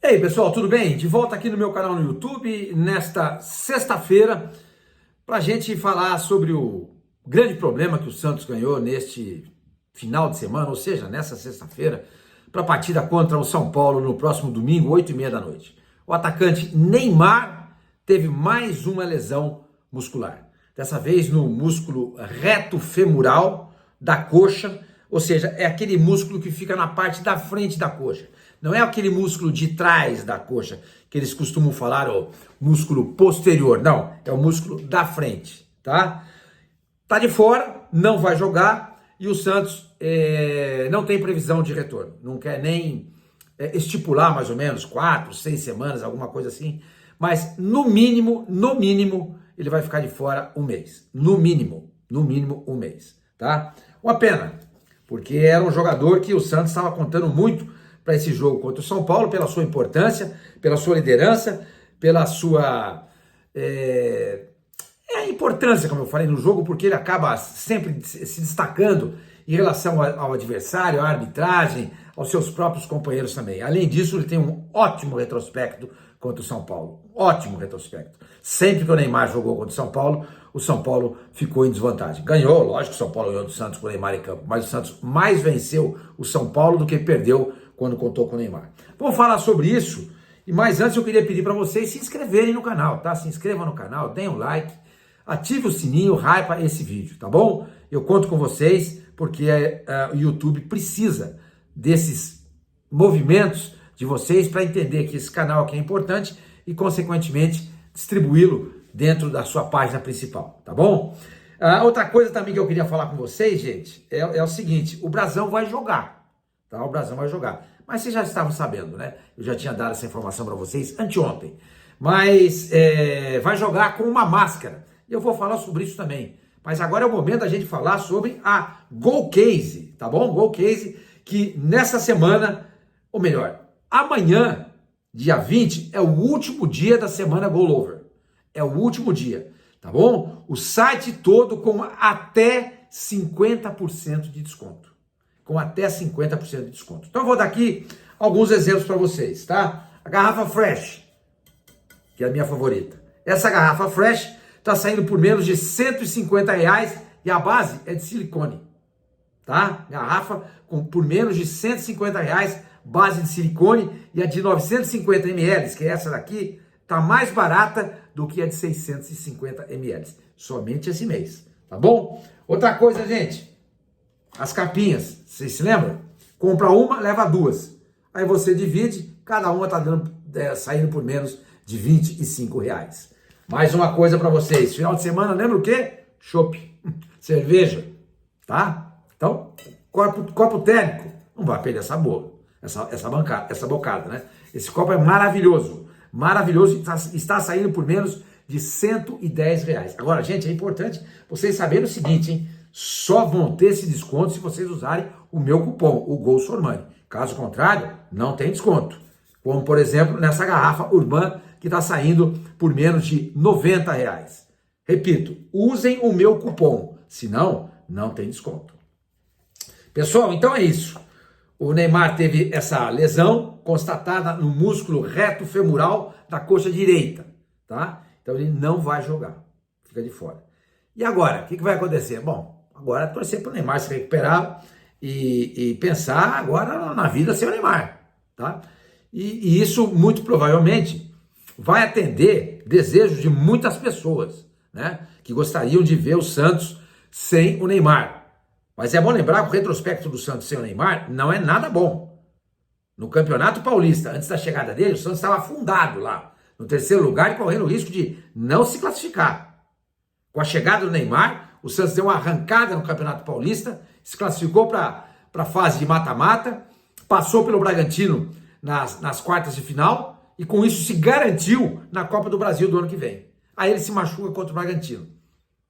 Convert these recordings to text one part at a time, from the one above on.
E aí, pessoal, tudo bem? De volta aqui no meu canal no YouTube, nesta sexta-feira, para a gente falar sobre o grande problema que o Santos ganhou neste final de semana, ou seja, nessa sexta-feira, para a partida contra o São Paulo no próximo domingo, 8h30 da noite. O atacante Neymar teve mais uma lesão muscular, dessa vez no músculo reto femoral da coxa, ou seja, é aquele músculo que fica na parte da frente da coxa. Não é aquele músculo de trás da coxa, que eles costumam falar, o músculo posterior. Não, é o músculo da frente, tá? Tá de fora, não vai jogar e o Santos não tem previsão de retorno. Não quer nem estipular mais ou menos 4, 6 semanas, alguma coisa assim. Mas no mínimo, ele vai ficar de fora um mês. No mínimo um mês, tá? Uma pena, porque era um jogador que o Santos estava contando muito para esse jogo contra o São Paulo, pela sua importância, pela sua liderança, pela sua importância, como eu falei, no jogo, porque ele acaba sempre se destacando em relação ao adversário, à arbitragem, aos seus próprios companheiros também. Além disso, ele tem um ótimo retrospecto contra o São Paulo. Ótimo retrospecto. Sempre que o Neymar jogou contra o São Paulo ficou em desvantagem. Ganhou, lógico, o São Paulo ganhou do Santos com o Neymar em campo, mas o Santos mais venceu o São Paulo do que perdeu quando contou com o Neymar. Vamos falar sobre isso, mas antes eu queria pedir para vocês se inscreverem no canal, tá? Se inscrevam no canal, deem um like, ative o sininho, hypa esse vídeo, tá bom? Eu conto com vocês, porque o YouTube precisa desses movimentos de vocês para entender que esse canal aqui é importante e, consequentemente, distribuí-lo dentro da sua página principal, tá bom? Outra coisa também que eu queria falar com vocês, gente, é o seguinte, o Brasão vai jogar. Tá, o Brasão vai jogar. Mas vocês já estavam sabendo, né? Eu já tinha dado essa informação para vocês anteontem. Mas vai jogar com uma máscara. Eu vou falar sobre isso também. Mas agora é o momento da gente falar sobre a GoCase, tá bom? GoCase, que nessa semana, ou melhor, amanhã, dia 20, é o último dia da semana Gollover. É o último dia, tá bom? O site todo com até 50% de desconto. Com até 50% de desconto. Então eu vou dar aqui alguns exemplos para vocês, tá? A garrafa Fresh, que é a minha favorita. Essa garrafa Fresh está saindo por menos de R$150 e a base é de silicone, tá? Garrafa por menos de R$150, base de silicone, e a de 950 ml, que é essa daqui, tá mais barata do que a de 650 ml. Somente esse mês, tá bom? Outra coisa, gente, as capinhas, vocês se lembram? Compra uma, leva duas. Aí você divide, cada uma tá saindo por menos de R$25. Mais uma coisa para vocês, final de semana, lembra o quê? Chopp, cerveja, tá? Então, copo térmico, não vai perder essa bocada, né? Esse copo é maravilhoso, está saindo por menos de R$110. Agora, gente, é importante vocês saberem o seguinte, hein? Só vão ter esse desconto se vocês usarem o meu cupom, o GolSormani. Caso contrário, não tem desconto. Como, por exemplo, nessa garrafa Urban, que está saindo por menos de R$90. Repito, usem o meu cupom, senão não tem desconto. Pessoal, então é isso. O Neymar teve essa lesão constatada no músculo reto femoral da coxa direita, tá? Então ele não vai jogar, fica de fora. E agora, o que vai acontecer? Bom, agora torcer para o Neymar se recuperar e pensar agora na vida sem o Neymar, tá? E isso muito provavelmente vai atender desejos de muitas pessoas, né? Que gostariam de ver o Santos sem o Neymar. Mas é bom lembrar que o retrospecto do Santos sem o Neymar não é nada bom. No Campeonato Paulista, antes da chegada dele, o Santos estava afundado lá, no terceiro lugar e correndo o risco de não se classificar. Com a chegada do Neymar, o Santos deu uma arrancada no Campeonato Paulista, se classificou para a fase de mata-mata, passou pelo Bragantino nas quartas de final e com isso se garantiu na Copa do Brasil do ano que vem. Aí ele se machuca contra o Bragantino.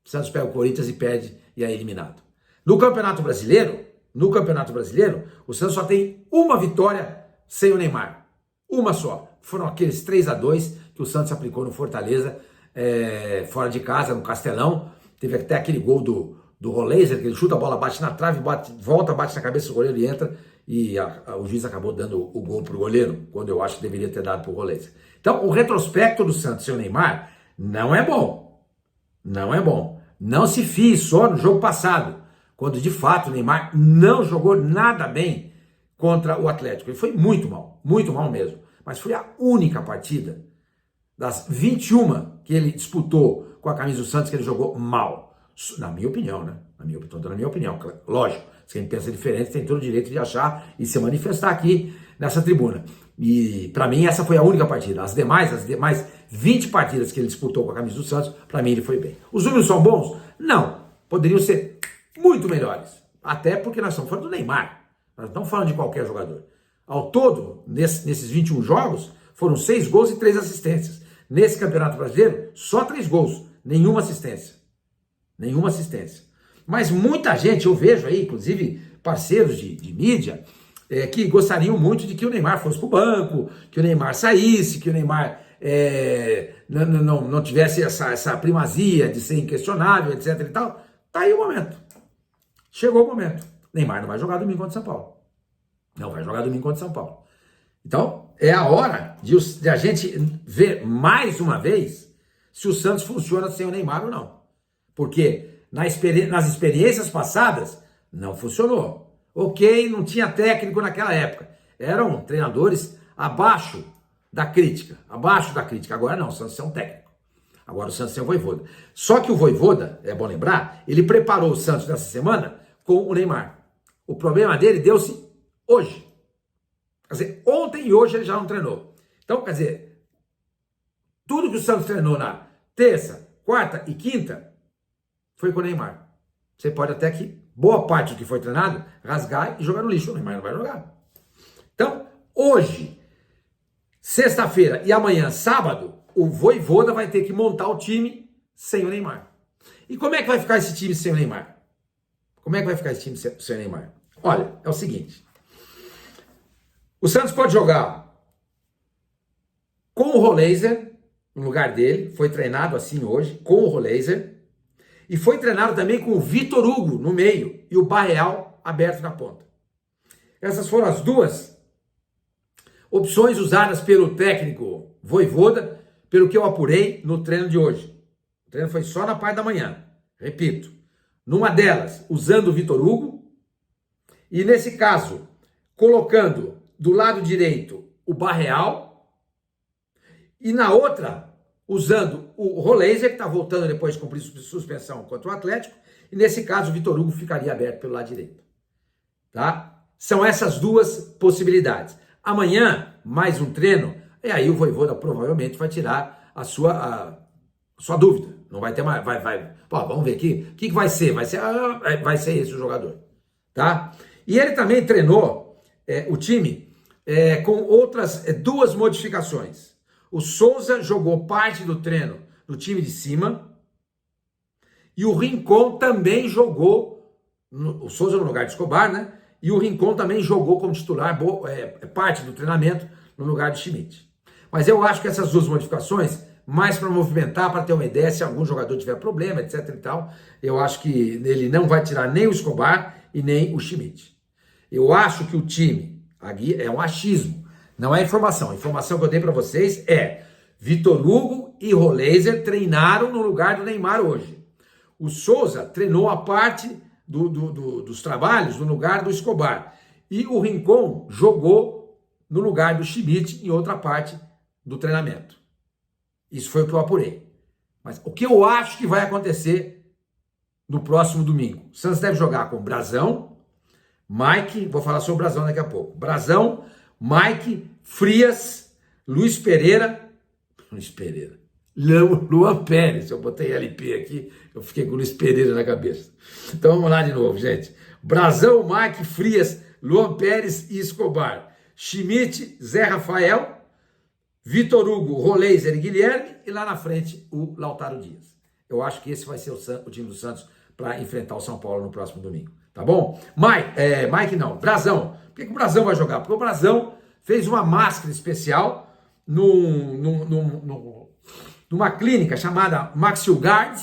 O Santos pega o Corinthians e perde e é eliminado. No Campeonato Brasileiro, o Santos só tem uma vitória sem o Neymar. Uma só. Foram aqueles 3-2 que o Santos aplicou no Fortaleza, fora de casa, no Castelão. Teve até aquele gol do Roleiser, que ele chuta a bola, bate na trave, volta, bate na cabeça do goleiro e entra. e o juiz acabou dando o gol pro goleiro, quando eu acho que deveria ter dado pro Roleza. Então, o retrospecto do Santos sem o Neymar não é bom. Não é bom. Não se fie só no jogo passado, quando de fato o Neymar não jogou nada bem contra o Atlético. Ele foi muito mal mesmo. Mas foi a única partida das 21 que ele disputou com a camisa do Santos que ele jogou mal. Na minha opinião, né? Na minha opinião, lógico. Se quem pensa diferente tem todo o direito de achar e se manifestar aqui nessa tribuna. E para mim essa foi a única partida. As demais 20 partidas que ele disputou com a camisa do Santos, para mim ele foi bem. Os números são bons? Não. Poderiam ser muito melhores. Até porque nós estamos falando do Neymar. Nós não estamos falando de qualquer jogador. Ao todo, nesses 21 jogos, foram 6 gols e 3 assistências. Nesse Campeonato Brasileiro, só 3 gols, nenhuma assistência. Nenhuma assistência. Mas muita gente, eu vejo aí, inclusive parceiros de mídia, que gostariam muito de que o Neymar fosse para o banco, que o Neymar saísse, que o Neymar não tivesse essa primazia de ser inquestionável, etc e tal. Tá aí o momento. Chegou o momento. Neymar não vai jogar domingo contra São Paulo. Não vai jogar domingo contra São Paulo. Então, é a hora de a gente ver mais uma vez se o Santos funciona sem o Neymar ou não. Porque nas experiências passadas, não funcionou. Ok, não tinha técnico naquela época. Eram treinadores abaixo da crítica. Agora não, o Santos é um técnico. Agora o Santos é o Vojvoda. Só que o Vojvoda, é bom lembrar, ele preparou o Santos nessa semana com o Neymar. O problema dele deu-se hoje. Quer dizer, ontem e hoje ele já não treinou. Então, quer dizer, tudo que o Santos treinou na terça, quarta e quinta foi com o Neymar. Você pode até que boa parte do que foi treinado rasgar e jogar no lixo. O Neymar não vai jogar. Então, hoje, sexta-feira e amanhã, sábado, o Vojvoda vai ter que montar o time sem o Neymar. E como é que vai ficar esse time sem o Neymar? Como é que vai ficar esse time sem o Neymar? Olha, é o seguinte. O Santos pode jogar com o Roleiser no lugar dele. Foi treinado assim hoje, com o Roleiser. E foi treinado também com o Vitor Hugo no meio e o Barreal aberto na ponta. Essas foram as duas opções usadas pelo técnico Vojvoda, pelo que eu apurei no treino de hoje. O treino foi só na parte da manhã. Repito, numa delas, usando o Vitor Hugo, e nesse caso, colocando do lado direito o Barreal, e na outra, usando o Roleiser, que está voltando depois de cumprir suspensão contra o Atlético, e nesse caso o Vitor Hugo ficaria aberto pelo lado direito. Tá? São essas duas possibilidades. Amanhã, mais um treino, e aí o Vojvoda provavelmente vai tirar a sua dúvida. Não vai ter mais. Pô, vamos ver aqui. O que vai ser? Vai ser esse o jogador. Tá? E ele também treinou o time com outras duas modificações. O Souza jogou parte do treino no time de cima e o Rincon também jogou, o Souza no lugar de Escobar, né? E o Rincon também jogou como titular parte do treinamento no lugar de Schmidt. Mas eu acho que essas duas modificações, mais para movimentar, para ter uma ideia, se algum jogador tiver problema, etc e tal, eu acho que ele não vai tirar nem o Escobar e nem o Schmidt. Eu acho que o time, aqui é um achismo, não é informação. A informação que eu dei para vocês é Vitor Hugo e Roleiser treinaram no lugar do Neymar hoje. O Souza treinou a parte dos trabalhos no lugar do Escobar. E o Rincon jogou no lugar do Schmidt em outra parte do treinamento. Isso foi o que eu apurei. Mas o que eu acho que vai acontecer no próximo domingo? O Santos deve jogar com Brazão, Mike, vou falar sobre o Brazão daqui a pouco. Brazão, Mike, Frias, Luan Pérez, eu botei LP aqui, eu fiquei com o Luiz Pereira na cabeça. Então vamos lá de novo, gente. Brazão, Mike, Frias, Luan Pérez e Escobar. Schmidt, Zé Rafael, Vitor Hugo, Roleiser e Guilherme, e lá na frente o Lautaro Dias. Eu acho que esse vai ser o time do Santos para enfrentar o São Paulo no próximo domingo. Tá bom? Mike não, Brazão. Por que o Brazão vai jogar? Porque o Brazão fez uma máscara especial numa clínica chamada Maxilgard,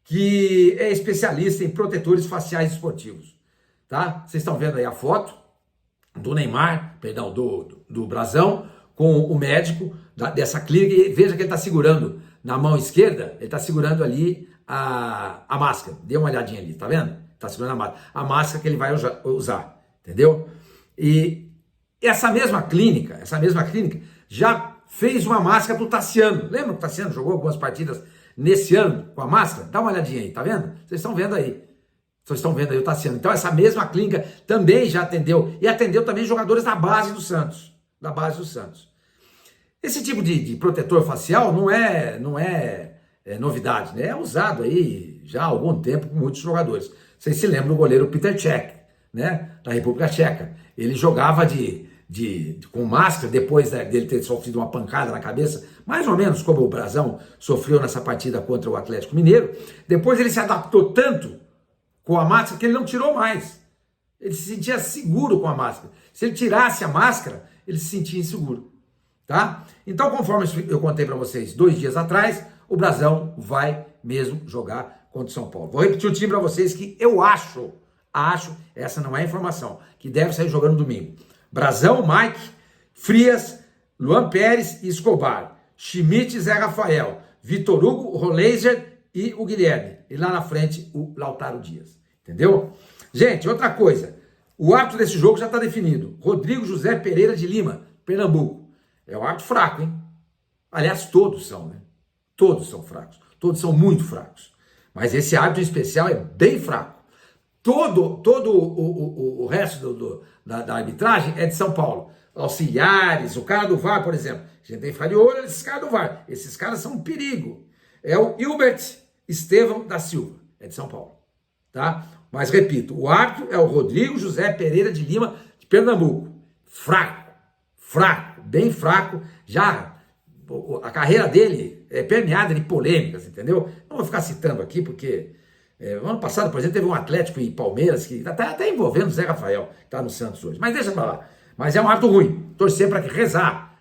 que é especialista em protetores faciais esportivos. Tá? Vocês estão vendo aí a foto do Neymar, perdão, do Brazão, com o médico dessa clínica, e veja que ele está segurando na mão esquerda, ele está segurando ali a máscara. Dê uma olhadinha ali, tá vendo? Está segurando a máscara que ele vai usar, entendeu? E essa mesma clínica já fez uma máscara pro Tassiano. Lembra que o Tassiano jogou algumas partidas nesse ano com a máscara? Dá uma olhadinha aí, tá vendo? Vocês estão vendo aí. Vocês estão vendo aí o Tassiano. Então essa mesma clínica também já atendeu, e atendeu também jogadores da base do Santos. Da base do Santos. Esse tipo de protetor facial não é novidade, né? É usado aí já há algum tempo por muitos jogadores. Vocês se lembram do goleiro Peter Cech, né? Da República Tcheca. Ele jogava com máscara depois dele ter sofrido uma pancada na cabeça, mais ou menos como o Brazão sofreu nessa partida contra o Atlético Mineiro. Depois ele se adaptou tanto com a máscara que ele não tirou mais. Ele se sentia seguro com a máscara. Se ele tirasse a máscara, ele se sentia inseguro. Tá? Então, conforme eu contei para vocês 2 dias atrás, o Brazão vai mesmo jogar contra o São Paulo. Vou repetir o time para vocês que eu acho, essa não é informação, que deve sair jogando domingo. Brazão, Mike, Frias, Luan Pérez e Escobar, Schmidt, Zé Rafael, Vitor Hugo, Roleiser e o Guilherme. E lá na frente, o Lautaro Dias. Entendeu? Gente, outra coisa. O árbitro desse jogo já está definido. Rodrigo José Pereira de Lima, Pernambuco. É um árbitro fraco, hein? Aliás, todos são, né? Todos são fracos. Todos são muito fracos. Mas esse árbitro em especial é bem fraco. Todo o resto da arbitragem é de São Paulo. Auxiliares, o cara do VAR, por exemplo. A gente tem que ficar de olho nesses caras do VAR. Esses caras são um perigo. É o Hilbert Estevão da Silva. É de São Paulo. Tá? Mas repito, o árbitro é o Rodrigo José Pereira de Lima, de Pernambuco. Fraco. Bem fraco. Já a carreira dele é permeada de polêmicas, entendeu? Não vou ficar citando aqui, porque ano passado, por exemplo, teve um Atlético e Palmeiras que está até envolvendo o Zé Rafael, que está no Santos hoje. Mas deixa pra lá. Mas é um árbitro ruim. Torcer para que rezar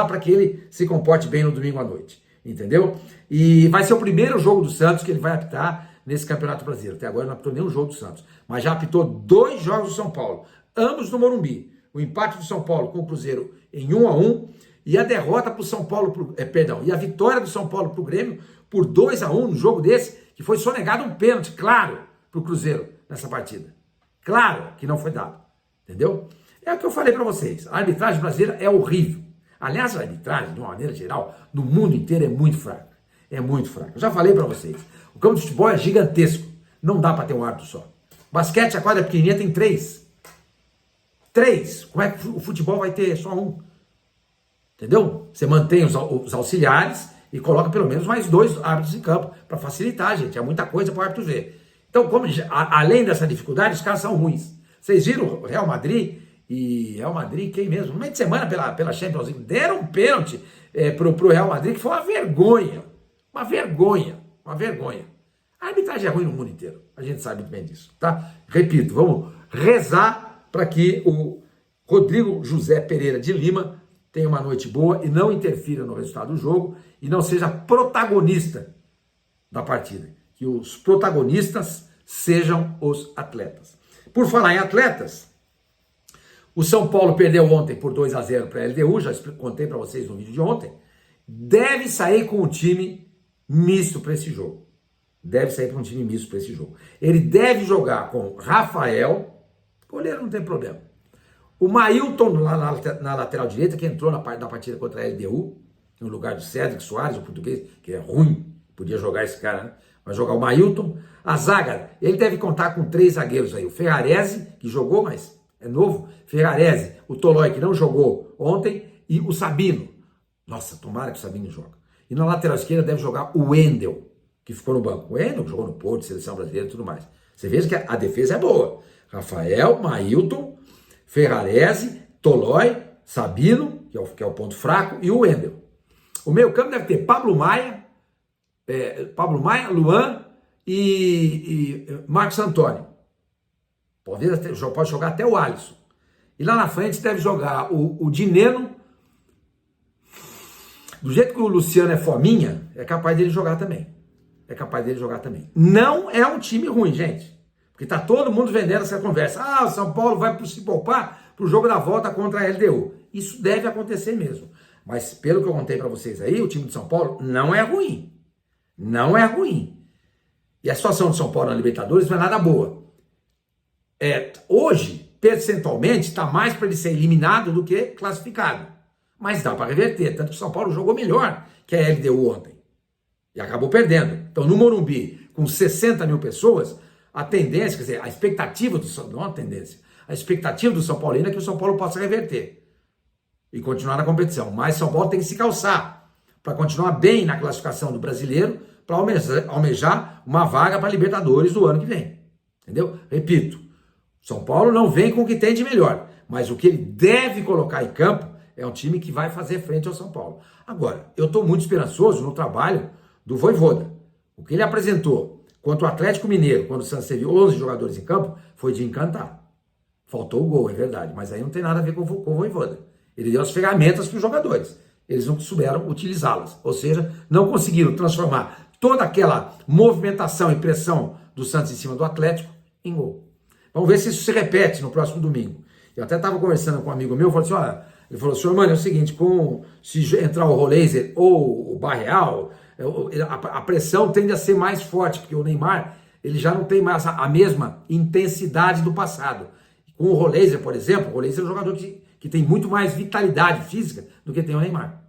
para que ele se comporte bem no domingo à noite, entendeu? E vai ser o primeiro jogo do Santos que ele vai apitar nesse Campeonato Brasileiro. Até agora não apitou nenhum jogo do Santos, mas já apitou 2 jogos do São Paulo, ambos no Morumbi. O empate do São Paulo com o Cruzeiro em 1-1 e a derrota para o São Paulo, e a vitória do São Paulo para o Grêmio por 2-1 no jogo desse, que foi sonegado um pênalti, claro, para o Cruzeiro nessa partida. Claro que não foi dado, entendeu? É o que eu falei para vocês, a arbitragem brasileira é horrível. Aliás, a arbitragem, de uma maneira geral, no mundo inteiro é muito fraca. É muito fraca. Eu já falei para vocês, o campo de futebol é gigantesco, não dá para ter um árbitro só. Basquete, a quadra pequenininha, tem 3. Como é que o futebol vai ter só um? Entendeu? Você mantém os auxiliares e coloca pelo menos mais 2 árbitros em campo para facilitar, gente. É muita coisa para o árbitro ver. Então, além dessa dificuldade, os caras são ruins. Vocês viram o Real Madrid quem mesmo? No meio de semana pela Champions League, deram um pênalti pro Real Madrid, que foi uma vergonha. Uma vergonha. A arbitragem é ruim no mundo inteiro. A gente sabe muito bem disso, tá? Repito, vamos rezar para que o Rodrigo José Pereira de Lima tenha uma noite boa e não interfira no resultado do jogo e não seja protagonista da partida. Que os protagonistas sejam os atletas. Por falar em atletas, o São Paulo perdeu ontem por 2-0 para a LDU, já contei para vocês no vídeo de ontem. Deve sair com um time misto para esse jogo. Ele deve jogar com Rafael, goleiro não tem problema. O Mailton lá na lateral direita, que entrou na partida contra a LDU, no lugar do Cédric Soares, o português, que é ruim, podia jogar esse cara, né? Vai jogar o Mailton. A zaga, ele deve contar com 3 zagueiros aí. O Ferrarese, que jogou, mas é novo. Ferrarese, o Tolói, que não jogou ontem, e o Sabino. Nossa, tomara que o Sabino joga. E na lateral esquerda deve jogar o Wendel, que ficou no banco. O Wendel, que jogou no Porto, Seleção Brasileira e tudo mais. Você veja que a defesa é boa. Rafael, Mailton, Ferrarese, Tolói, Sabino, que é o ponto fraco, e o Wendel. O meio campo deve ter Pablo Maia, Luan e Marcos Antônio. Pode jogar até o Alisson. E lá na frente deve jogar o Dineno. Do jeito que o Luciano é fominha, é capaz dele jogar também. Não é um time ruim, gente. Porque tá todo mundo vendendo essa conversa. O São Paulo vai se poupar para o jogo da volta contra a LDU. Isso deve acontecer mesmo. Mas pelo que eu contei para vocês aí, o time de São Paulo não é ruim. Não é ruim. E a situação de São Paulo na Libertadores não é nada boa. Hoje, percentualmente, está mais para ele ser eliminado do que classificado. Mas dá para reverter. Tanto que o São Paulo jogou melhor que a LDU ontem. E acabou perdendo. Então, no Morumbi, com 60 mil pessoas, a tendência, quer dizer, a expectativa do São Paulo, não a tendência, a expectativa do São Paulino é que o São Paulo possa reverter e continuar na competição. Mas São Paulo tem que se calçar para continuar bem na classificação do brasileiro, para almejar uma vaga para a Libertadores do ano que vem. Entendeu? Repito, São Paulo não vem com o que tem de melhor, mas o que ele deve colocar em campo é um time que vai fazer frente ao São Paulo. Agora, eu estou muito esperançoso no trabalho do Vojvoda. O que ele apresentou contra o Atlético Mineiro, quando o Santos teve 11 jogadores em campo, foi de encantar. Faltou o gol, é verdade, mas aí não tem nada a ver com o Vojvoda. Ele deu as ferramentas para os jogadores. Eles não souberam utilizá-las. Ou seja, não conseguiram transformar toda aquela movimentação e pressão do Santos em cima do Atlético em gol. Vamos ver se isso se repete no próximo domingo. Eu até estava conversando com um amigo meu, falou assim, olha, ele falou, senhor, mano, é o seguinte, se entrar o Roleiser ou o Barreal, a pressão tende a ser mais forte, porque o Neymar ele já não tem mais a mesma intensidade do passado. Com o Roleiser, por exemplo, o Roleiser é um jogador que tem muito mais vitalidade física do que tem o Neymar.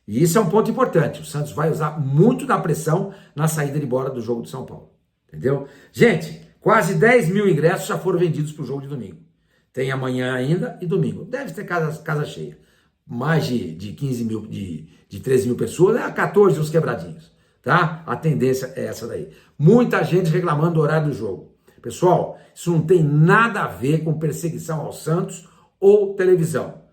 E isso é um ponto importante. O Santos vai usar muito da pressão na saída de bola do jogo de São Paulo. Entendeu? Gente, quase 10 mil ingressos já foram vendidos para o jogo de domingo. Tem amanhã ainda e domingo. Deve ter casa cheia. Mais de 15 mil, de 13 mil pessoas, 14 uns quebradinhos. Tá? A tendência é essa daí. Muita gente reclamando do horário do jogo. Pessoal, isso não tem nada a ver com perseguição ao Santos ou televisão.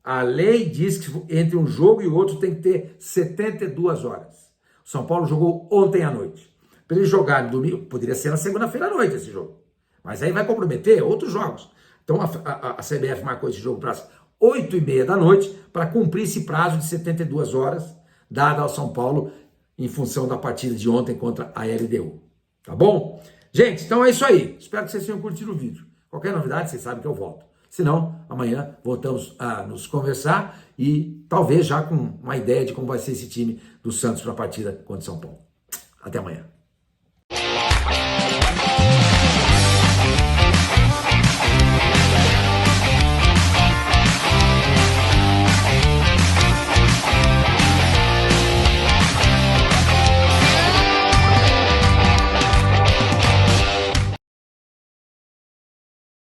A lei diz que entre um jogo e o outro tem que ter 72 horas. O São Paulo jogou ontem à noite. Para ele jogar no domingo, poderia ser na segunda-feira à noite esse jogo. Mas aí vai comprometer outros jogos. Então a CBF marcou esse jogo para as 8h30 da noite para cumprir esse prazo de 72 horas dado ao São Paulo em função da partida de ontem contra a LDU. Tá bom? Gente, então é isso aí. Espero que vocês tenham curtido o vídeo. Qualquer novidade, vocês sabem que eu volto. Se não, amanhã voltamos a nos conversar e talvez já com uma ideia de como vai ser esse time do Santos para a partida contra o São Paulo. Até amanhã.